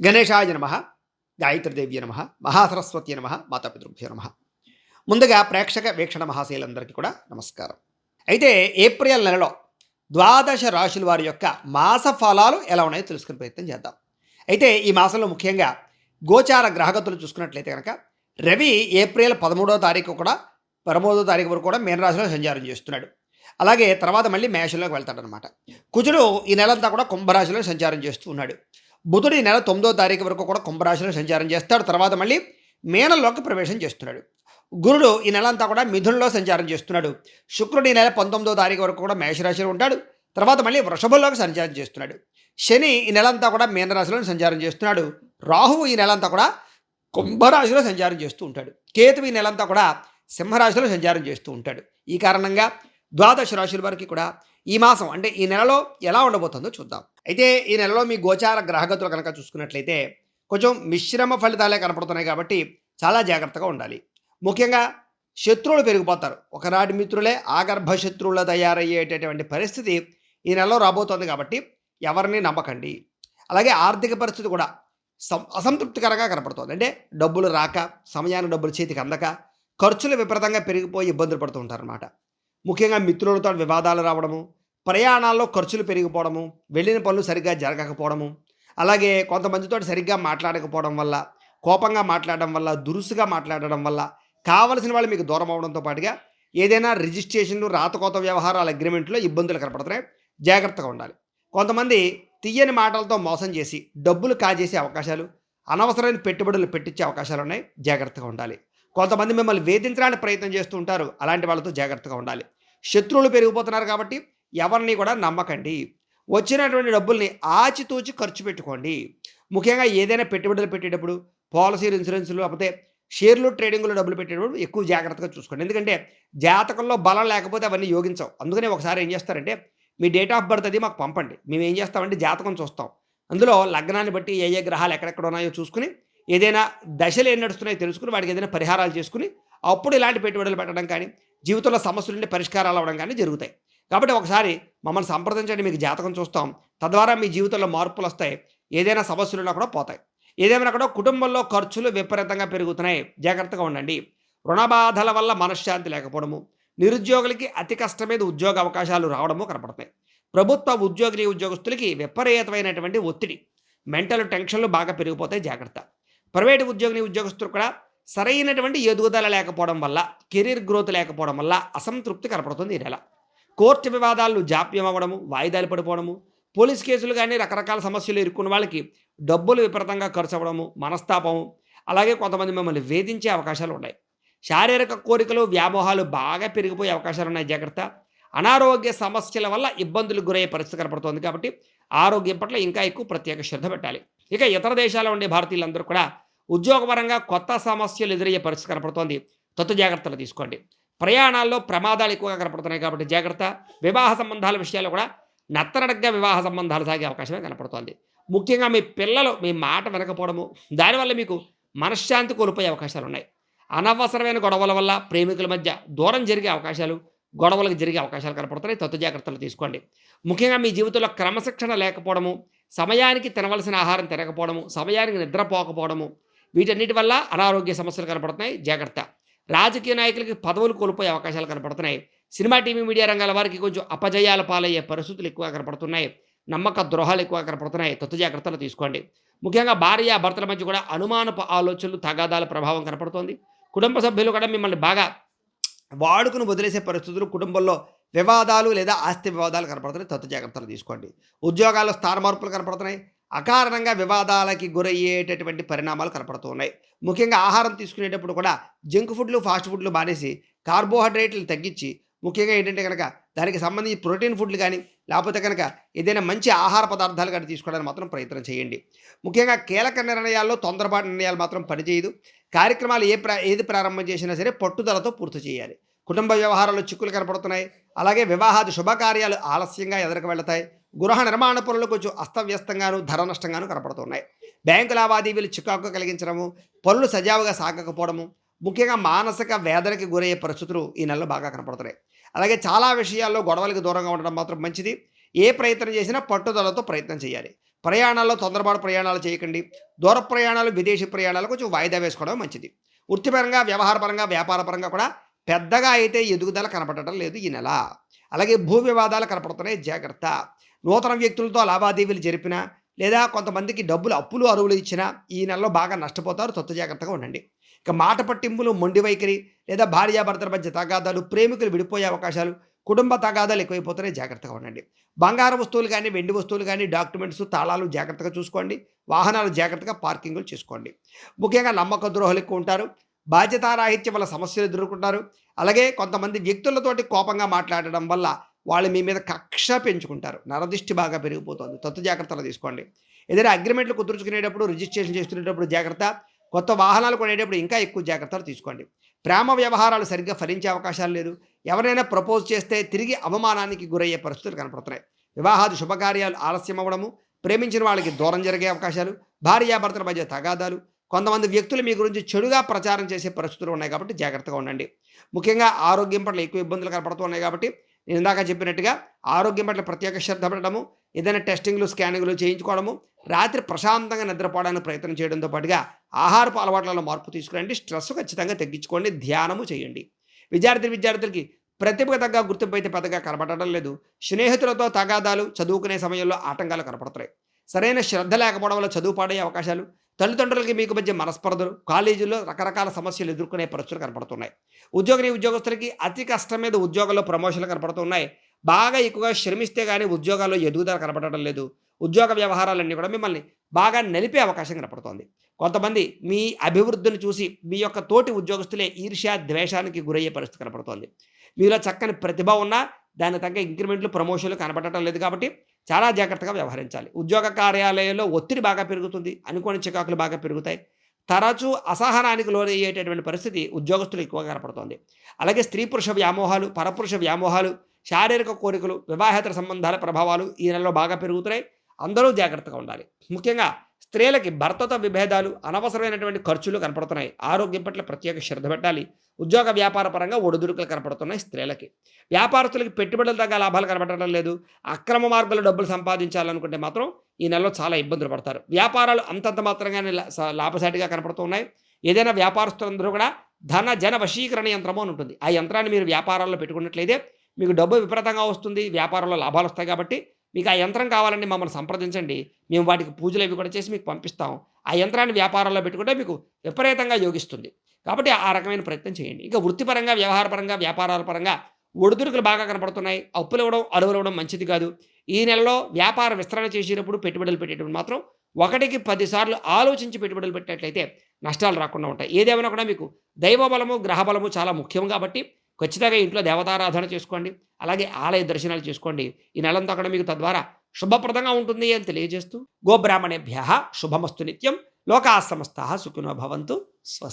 గణేశాయ నమ, గాయత్రీదేవ్య నమ, మహాసరస్వతి నమ, మాతాపితృభ్యో నమ. ముందుగా ప్రేక్షక వీక్షణ మహాశైలందరికీ కూడా నమస్కారం. అయితే ఏప్రిల్ నెలలో ద్వాదశ రాశుల వారి యొక్క మాస ఫలాలు ఎలా ఉన్నాయో తెలుసుకునే ప్రయత్నం చేద్దాం. అయితే ఈ మాసంలో ముఖ్యంగా గోచార గ్రహగతులు చూసుకున్నట్లయితే కనుక రవి ఏప్రిల్ 13వ తారీఖు కూడా 13వ తారీఖు వరకు కూడా మీనరాశిలో సంచారం చేస్తున్నాడు. అలాగే తర్వాత మళ్ళీ మేషంలోకి వెళ్తాడనమాట. కుజుడు ఈ నెలంతా కూడా కుంభరాశిలో సంచారం చేస్తూ ఉన్నాడు. బుధుడు ఈ నెల 9వ తారీఖు వరకు కూడా కుంభరాశిలో సంచారం చేస్తాడు. తర్వాత మళ్ళీ మీనంలోకి ప్రవేశం చేస్తున్నాడు. గురుడు ఈ నెలంతా కూడా మిథునంలో సంచారం చేస్తున్నాడు. శుక్రుడు ఈ నెల 19వ తారీఖు వరకు కూడా మేషరాశిలో ఉంటాడు. తర్వాత మళ్ళీ వృషభంలోకి సంచారం చేస్తున్నాడు. శని ఈ నెలంతా కూడా మీనరాశిలో సంచారం చేస్తున్నాడు. రాహువు ఈ నెలంతా కూడా కుంభరాశిలో సంచారం చేస్తూ ఉంటాడు. కేతువు ఈ నెలంతా కూడా సింహరాశిలో సంచారం చేస్తూ ఉంటాడు. ఈ కారణంగా ద్వాదశ రాశుల వారికి కూడా ఈ మాసం అంటే ఈ నెలలో ఎలా ఉండబోతుందో చూద్దాం. అయితే ఈ నెలలో మీ గోచార గ్రహగతులు కనుక చూసుకున్నట్లయితే కొంచెం మిశ్రమ ఫలితాలే కనపడుతున్నాయి కాబట్టి చాలా జాగ్రత్తగా ఉండాలి. ముఖ్యంగా శత్రువులు పెరిగిపోతారు. ఒకనాటి మిత్రులే ఆగర్భ శత్రువులు తయారయ్యేటటువంటి పరిస్థితి ఈ నెలలో రాబోతోంది కాబట్టి ఎవరిని నమ్మకండి. అలాగే ఆర్థిక పరిస్థితి కూడా అసంతృప్తికరంగా కనపడుతుంది. అంటే డబ్బులు రాక, సమయానికి డబ్బులు చేతికి అందక, ఖర్చులు విపరీతంగా పెరిగిపోయి ఇబ్బందులు పడుతూ ఉంటారన్నమాట. ముఖ్యంగా మిత్రులతో వివాదాలు రావడము, ప్రయాణాల్లో ఖర్చులు పెరిగిపోవడము, వెళ్ళిన పనులు సరిగ్గా జరగకపోవడము, అలాగే కొంతమందితో సరిగ్గా మాట్లాడకపోవడం వల్ల, కోపంగా మాట్లాడడం వల్ల, దురుసుగా మాట్లాడడం వల్ల కావలసిన వాళ్ళు మీకు దూరం అవడంతో పాటుగా ఏదైనా రిజిస్ట్రేషన్లు, రాతకోత వ్యవహారాల అగ్రిమెంట్లో ఇబ్బందులు కనపడుతున్నాయి. జాగ్రత్తగా ఉండాలి. కొంతమంది తీయని మాటలతో మోసం చేసి డబ్బులు కాజేసే అవకాశాలు, అనవసరమైన పెట్టుబడులు పెట్టించే అవకాశాలు ఉన్నాయి. జాగ్రత్తగా ఉండాలి. కొంతమంది మిమ్మల్ని వేధించడానికి ప్రయత్నం చేస్తూ ఉంటారు. అలాంటి వాళ్ళతో జాగ్రత్తగా ఉండాలి. శత్రువులు పెరిగిపోతున్నారు కాబట్టి ఎవరిని కూడా నమ్మకండి. వచ్చినటువంటి డబ్బుల్ని ఆచితూచి ఖర్చు పెట్టుకోండి. ముఖ్యంగా ఏదైనా పెట్టుబడులు పెట్టేటప్పుడు పాలసీలు, ఇన్సూరెన్సులు, లేకపోతే షేర్లు, ట్రేడింగ్లో డబ్బులు పెట్టేటప్పుడు ఎక్కువ జాగ్రత్తగా చూసుకోండి. ఎందుకంటే జాతకంలో బలం లేకపోతే అవన్నీ యోగించవు. అందుకనే ఒకసారి ఏం చేస్తారంటే మీ డేట్ ఆఫ్ బర్త్ అది మాకు పంపండి. మేము ఏం చేస్తామంటే జాతకం చూస్తాం. అందులో లగ్నాన్ని బట్టి ఏ ఏ గ్రహాలు ఎక్కడెక్కడ ఉన్నాయో చూసుకుని, ఏదైనా దశలు ఏం నడుస్తున్నాయో తెలుసుకుని, వాటికి ఏదైనా పరిహారాలు చేసుకుని అప్పుడు ఇలాంటి పెట్టుబడులు పెట్టడం కానీ, జీవితంలో సమస్యలు ఉంటే పరిష్కారాలు అవ్వడం కానీ జరుగుతాయి. కాబట్టి ఒకసారి మమ్మల్ని సంప్రదించండి, మీకు జాతకం చూస్తాం. తద్వారా మీ జీవితంలో మార్పులు వస్తాయి. ఏదైనా సమస్యలున్నా కూడా పోతాయి. ఏదేమైనా కూడా కుటుంబంలో ఖర్చులు విపరీతంగా పెరుగుతున్నాయి. జాగ్రత్తగా ఉండండి. రుణబాధల వల్ల మనశ్శాంతి లేకపోవడము, నిరుద్యోగులకి అతి కష్టం మీద ఉద్యోగ అవకాశాలు రావడము కనపడతాయి. ప్రభుత్వ ఉద్యోగస్తులకి విపరీతమైనటువంటి ఒత్తిడి, మెంటల్ టెన్షన్లు బాగా పెరిగిపోతాయి. జాగ్రత్త. ప్రైవేటు ఉద్యోగస్తులు కూడా సరైనటువంటి ఎదుగుదల లేకపోవడం వల్ల, కెరీర్ గ్రోత్ లేకపోవడం వల్ల అసంతృప్తి కనపడుతుంది ఈ నెల. కోర్టు వివాదాలు జాప్యం అవ్వడము, వాయిదాలు పడిపోవడము, పోలీస్ కేసులు కానీ రకరకాల సమస్యలు ఇరుక్కున్న వాళ్ళకి డబ్బులు విపరీతంగా ఖర్చు అవ్వడము, మనస్తాపము, అలాగే కొంతమంది మిమ్మల్ని వేధించే అవకాశాలు ఉన్నాయి. శారీరక కోరికలు, వ్యామోహాలు బాగా పెరిగిపోయే అవకాశాలు ఉన్నాయి. జాగ్రత్త. అనారోగ్య సమస్యల వల్ల ఇబ్బందులు గురయ్యే పరిస్థితి కనపడుతోంది కాబట్టి ఆరోగ్యం పట్ల ఇంకా ఎక్కువ ప్రత్యేక శ్రద్ధ పెట్టాలి. ఇక ఇతర దేశాల్లో ఉండే భారతీయులందరూ కూడా ఉద్యోగపరంగా కొత్త సమస్యలు ఎదురయ్యే పరిస్థితి కనపడుతోంది. జాగ్రత్తలు తీసుకోండి. ప్రయాణాల్లో ప్రమాదాలు ఎక్కువగా కనపడుతున్నాయి కాబట్టి జాగ్రత్త. వివాహ సంబంధాల విషయాల్లో కూడా నత్తనడగ్గా వివాహ సంబంధాలు సాగే అవకాశమే కనపడుతోంది. ముఖ్యంగా మీ పిల్లలు మీ మాట వినకపోవడము, దానివల్ల మీకు మనశ్శాంతి కోల్పోయే అవకాశాలు ఉన్నాయి. అనవసరమైన గొడవల వల్ల ప్రేమికుల మధ్య దూరం జరిగే అవకాశాలు, గొడవలకు జరిగే అవకాశాలు కనపడుతున్నాయి. జాగ్రత్తలు తీసుకోండి. ముఖ్యంగా మీ జీవితంలో క్రమశిక్షణ లేకపోవడము, సమయానికి తినవలసిన ఆహారం తినకపోవడము, సమయానికి నిద్రపోకపోవడము, వీటన్నిటి వల్ల అనారోగ్య సమస్యలు కనపడుతున్నాయి. జాగ్రత్త. రాజకీయ నాయకులకి పదవులు కోల్పోయే అవకాశాలు కనపడుతున్నాయి. సినిమా, టీవీ, మీడియా రంగాల వారికి కొంచెం అపజయాల పాలయ్యే పరిస్థితులు ఎక్కువగా కనపడుతున్నాయి. నమ్మక ద్రోహాలు ఎక్కువగా కనపడుతున్నాయి. జాగ్రత్తలు తీసుకోండి. ముఖ్యంగా భార్య భర్తల మధ్య కూడా అనుమానపు ఆలోచనలు, తగాదాల ప్రభావం కనపడుతోంది. కుటుంబ సభ్యులు కూడా మిమ్మల్ని బాగా వాడుకుని వదిలేసే పరిస్థితులు, కుటుంబంలో వివాదాలు లేదా ఆస్తి వివాదాలు కనపడుతున్నాయి. జాగ్రత్తలు తీసుకోండి. ఉద్యోగాల్లో స్థాన మార్పులు కనపడుతున్నాయి. అకారణంగా వివాదాలకి గురయ్యేటటువంటి పరిణామాలు కనపడుతూ ఉన్నాయి. ముఖ్యంగా ఆహారం తీసుకునేటప్పుడు కూడా జంక్ ఫుడ్లు, ఫాస్ట్ ఫుడ్లు మానేసి కార్బోహైడ్రేట్లు తగ్గించి, ముఖ్యంగా ఏంటంటే కనుక దానికి సంబంధించి ప్రోటీన్ ఫుడ్లు కానీ, లేకపోతే కనుక ఏదైనా మంచి ఆహార పదార్థాలు కానీ తీసుకోవడానికి మాత్రం ప్రయత్నం చేయండి. ముఖ్యంగా కీలక నిర్ణయాల్లో తొందరపాటు నిర్ణయాలు మాత్రం పనిచేయదు. కార్యక్రమాలు ఏది ప్రారంభం చేసినా సరే పట్టుదలతో పూర్తి చేయాలి. కుటుంబ వ్యవహారాల్లో చిక్కులు కనపడుతున్నాయి. అలాగే వివాహాది శుభకార్యాలు ఆలస్యంగా ఎదురుకు వెళతాయి. గృహ నిర్మాణ పనులు కొంచెం అస్తవ్యస్తంగాను, ధర నష్టంగాను కనపడుతున్నాయి. బ్యాంకు లావాదేవీలు చికాకు కలిగించడము, పనులు సజావుగా సాగకపోవడము, ముఖ్యంగా మానసిక వేదనకి గురయ్యే పరిస్థితులు ఈ నెలలో బాగా కనపడుతున్నాయి. అలాగే చాలా విషయాల్లో గొడవలకు దూరంగా ఉండడం మాత్రం మంచిది. ఏ ప్రయత్నం చేసినా పట్టుదలతో ప్రయత్నం చేయాలి. ప్రయాణాల్లో తొందరపాటు ప్రయాణాలు చేయకండి. దూర ప్రయాణాలు, విదేశీ ప్రయాణాలు కొంచెం వాయిదా వేసుకోవడం మంచిది. వృత్తిపరంగా, వ్యవహారపరంగా, వ్యాపారపరంగా కూడా పెద్దగా అయితే ఎదుగుదల కనపడటం లేదు ఈ నెల. అలాగే భూ వివాదాలు కనపడుతున్నాయి, జాగ్రత్త. నూతన వ్యక్తులతో లావాదేవీలు జరిపినా లేదా కొంతమందికి డబ్బులు అప్పులు అరువులు ఇచ్చినా ఈ నెలలో బాగా నష్టపోతారు, తొత్తు జాగ్రత్తగా ఉండండి. ఇక మాట పట్టింపులు, మొండి వైఖరి లేదా భార్యాభర్తల మధ్య తగాదాలు, ప్రేమికులు విడిపోయే అవకాశాలు, కుటుంబ తగాదాలు ఎక్కువైపోతున్నాయి, జాగ్రత్తగా ఉండండి. బంగారు వస్తువులు కానీ, వెండి వస్తువులు కానీ, డాక్యుమెంట్స్, తాళాలు జాగ్రత్తగా చూసుకోండి. వాహనాలు జాగ్రత్తగా పార్కింగులు చేసుకోండి. ముఖ్యంగా నమ్మక ద్రోహులు ఎక్కువ ఉంటారు. బాధ్యతారాహిత్యం వల్ల సమస్యలు ఎదుర్కొంటారు. అలాగే కొంతమంది వ్యక్తులతోటి కోపంగా మాట్లాడడం వల్ల వాళ్ళు మీ మీద కక్ష పెంచుకుంటారు. నరదిష్టి బాగా పెరిగిపోతుంది, తత్తు జాగ్రత్తలు తీసుకోండి. ఏదైనా అగ్రిమెంట్లు కుదుర్చుకునేటప్పుడు, రిజిస్ట్రేషన్ చేసుకునేటప్పుడు జాగ్రత్త. కొత్త వాహనాలు కొనేటప్పుడు ఇంకా ఎక్కువ జాగ్రత్తలు తీసుకోండి. ప్రేమ వ్యవహారాలు సరిగ్గా ఫలించే అవకాశాలు లేదు. ఎవరైనా ప్రపోజ్ చేస్తే తిరిగి అవమానానికి గురయ్యే పరిస్థితులు కనపడుతున్నాయి. వివాహాది శుభకార్యాలు ఆలస్యం అవ్వడము, ప్రేమించిన వాళ్ళకి దూరం జరిగే అవకాశాలు, భార్యాభర్తల మధ్య తగాదాలు, కొంతమంది వ్యక్తులు మీ గురించి చెడుగా ప్రచారం చేసే పరిస్థితులు ఉన్నాయి కాబట్టి జాగ్రత్తగా ఉండండి. ముఖ్యంగా ఆరోగ్యం పట్ల ఎక్కువ ఇబ్బందులు కనపడుతూ ఉన్నాయి కాబట్టి నేను ఇందాక చెప్పినట్టుగా ఆరోగ్యం పట్ల ప్రత్యేక శ్రద్ధ పెట్టడము, ఏదైనా టెస్టింగ్లు, స్కానింగ్లు చేయించుకోవడము, రాత్రి ప్రశాంతంగా నిద్రపోవడానికి ప్రయత్నం చేయడంతో పాటుగా ఆహారపు అలవాట్లలో మార్పు తీసుకురండి. స్ట్రెస్ ఖచ్చితంగా తగ్గించుకోండి, ధ్యానము చేయండి. విద్యార్థులకి ప్రతిభకు తగ్గ గుర్తింపు అయితే పెద్దగా కనపడటం లేదు. స్నేహితులతో తగాదాలు, చదువుకునే సమయంలో ఆటంకాలు కనపడుతున్నాయి. సరైన శ్రద్ధ లేకపోవడం వల్ల చదువు పాడయ్యే అవకాశాలు, తల్లిదండ్రులకి మీకు మధ్య మనస్పర్ధలు, కాలేజీల్లో రకరకాల సమస్యలు ఎదుర్కొనే పరిస్థితులు కనపడుతున్నాయి. ఉద్యోగస్తులకి అతి కష్టం మీద ఉద్యోగంలో ప్రమోషన్లు కనపడుతున్నాయి. బాగా ఎక్కువగా శ్రమిస్తే కానీ ఉద్యోగాల్లో ఎదుగుదల కనపడటం లేదు. ఉద్యోగ వ్యవహారాలన్నీ కూడా మిమ్మల్ని బాగా నలిపే అవకాశం కనపడుతోంది. కొంతమంది మీ అభివృద్ధిని చూసి మీ యొక్క తోటి ఉద్యోగస్తులే ఈర్ష్య, ద్వేషానికి గురయ్యే పరిస్థితి కనపడుతోంది. మీలో చక్కని ప్రతిభ ఉన్నా దానికి తగ్గ ఇంక్రిమెంట్లు, ప్రమోషన్లు కనపడటం లేదు కాబట్టి చాలా జాగ్రత్తగా వ్యవహరించాలి. ఉద్యోగ కార్యాలయంలో ఒత్తిడి బాగా పెరుగుతుంది, అనుకోని చికాకులు బాగా పెరుగుతాయి. తరచూ అసహనానికి లోనయ్యేటటువంటి పరిస్థితి ఉద్యోగస్తులు ఎక్కువగా కనపడుతోంది. అలాగే స్త్రీ పురుష వ్యామోహాలు, పరపురుష వ్యామోహాలు, శారీరక కోరికలు, వివాహేతర సంబంధాల ప్రభావాలు ఈ నెలలో బాగా పెరుగుతున్నాయి. అందరూ జాగ్రత్తగా ఉండాలి. ముఖ్యంగా స్త్రీలకి భర్తతో విభేదాలు, అనవసరమైనటువంటి ఖర్చులు కనపడుతున్నాయి. ఆరోగ్యం పట్ల ప్రత్యేక శ్రద్ధ పెట్టాలి. ఉద్యోగ వ్యాపార పరంగా ఒడిదుడుకులు కనపడుతున్నాయి స్త్రీలకి. వ్యాపారస్తులకి పెట్టుబడులు తగ్గ లాభాలు కనపడటం లేదు. అక్రమ మార్గాల్లో డబ్బులు సంపాదించాలనుకుంటే మాత్రం ఈ నెలలో చాలా ఇబ్బందులు పడతారు. వ్యాపారాలు అంతంత మాత్రంగానే లాభసాటిగా కనపడుతున్నాయి. ఏదైనా వ్యాపారస్తులందరూ కూడా ధన జన వశీకరణ యంత్రము అని ఉంటుంది. ఆ యంత్రాన్ని మీరు వ్యాపారాల్లో పెట్టుకున్నట్లయితే మీకు డబ్బు విపరీతంగా వస్తుంది, వ్యాపారంలో లాభాలు వస్తాయి. కాబట్టి మీకు ఆ యంత్రం కావాలంటే మమ్మల్ని సంప్రదించండి. మేము వాటికి పూజలు అవి కూడా చేసి మీకు పంపిస్తాం. ఆ యంత్రాన్ని వ్యాపారంలో పెట్టుకుంటే మీకు విపరీతంగా యోగిస్తుంది. కాబట్టి ఆ రకమైన ప్రయత్నం చేయండి. ఇక వృత్తిపరంగా, వ్యవహారపరంగా, వ్యాపారాల పరంగా ఒడిదుడుకులు బాగా కనపడుతున్నాయి. అప్పులు ఇవ్వడం, అరువులు ఇవ్వడం మంచిది కాదు. ఈ నెలలో వ్యాపార విస్తరణ చేసేటప్పుడు, పెట్టుబడులు పెట్టేటప్పుడు మాత్రం 1కి 10 సార్లు ఆలోచించి పెట్టుబడులు పెట్టినట్లయితే నష్టాలు రాకుండా ఉంటాయి. ఏదేమైనా కూడా మీకు దైవబలము, గ్రహబలము చాలా ముఖ్యం కాబట్టి ఖచ్చితంగా ఇంట్లో దేవతారాధన చేసుకోండి. అలాగే ఆలయ దర్శనాలు చేసుకోండి. ఈ నెలంతా కూడా మీకు తద్వారా శుభప్రదంగా ఉంటుంది అని తెలియజేస్తూ, గోబ్రాహ్మణేభ్యః శుభమస్తు నిత్యం. లోకాః సమస్తాః సుఖినో భవంతు. స్వస్తి.